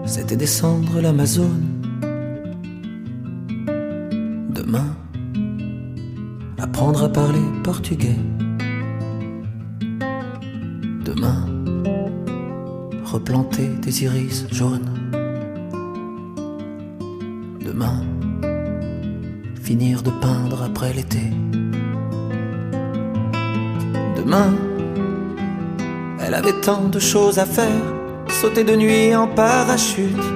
c'était descendre l'Amazone. Demain, apprendre à parler portugais. Demain, replanter des iris jaunes. Demain, finir de peindre après l'été. Demain, elle avait tant de choses à faire. Sauter de nuit en parachute,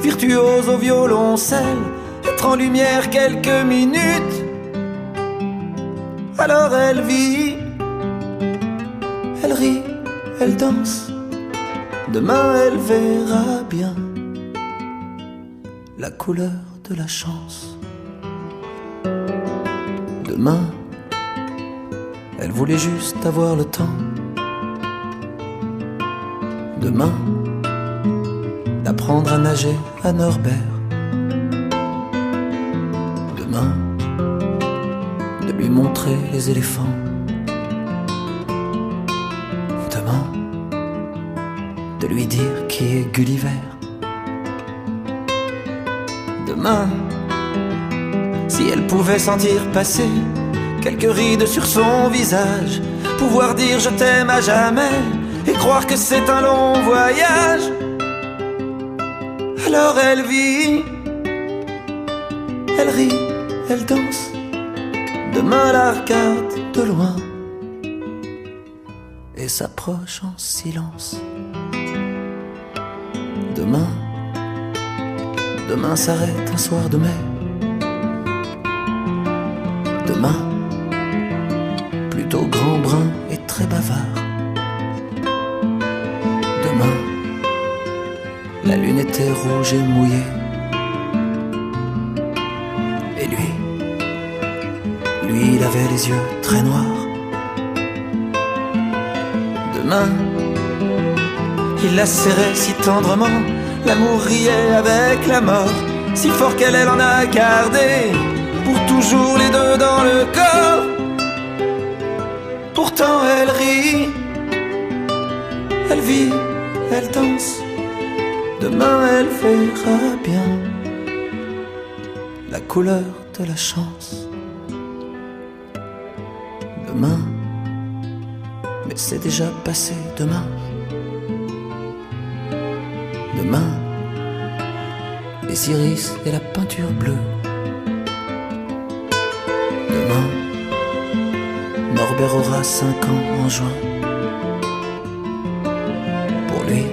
virtuose au violoncelle, être en lumière quelques minutes. Alors elle vit, elle rit, elle danse. Demain elle verra bien la couleur de la chance. Demain, elle voulait juste avoir le temps. Demain, d'apprendre à nager à Norbert. Demain, de lui montrer les éléphants. Demain, de lui dire qui est Gulliver. Demain, si elle pouvait sentir passer quelques rides sur son visage, pouvoir dire je t'aime à jamais et croire que c'est un long voyage. Alors elle vit, elle rit, elle danse. Demain la regarde de loin et s'approche en silence. Demain, demain s'arrête un soir de mai. Demain, plutôt grand brun et très bavard. Demain, la lune était rouge et mouillée. Et lui, il avait les yeux très noirs. Demain, il la serrait si tendrement, l'amour riait avec la mort, si fort qu'elle en a gardé pour toujours les deux dans le corps. Pourtant elle rit, elle vit, elle danse. Demain elle verra bien la couleur de la chance. Demain, mais c'est déjà passé demain. Demain, les iris et la peinture bleue. Demain, Norbert aura 5 ans en juin. Pour lui,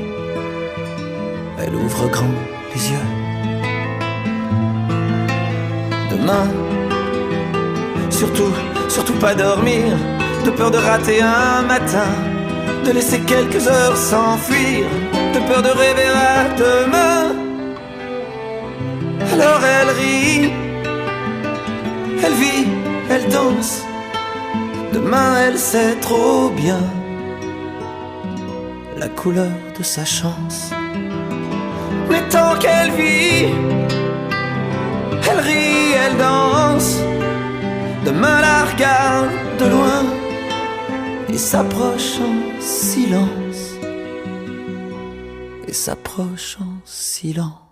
elle ouvre grand les yeux. Demain, surtout pas dormir, de peur de rater un matin, de laisser quelques heures s'enfuir, de peur de rêver à demain. Alors elle rit, elle vit, elle danse. Demain elle sait trop bien la couleur de sa chance. Mais tant qu'elle vit, elle rit, elle danse. Demain la regarde de loin et s'approche en silence. Et s'approche en silence.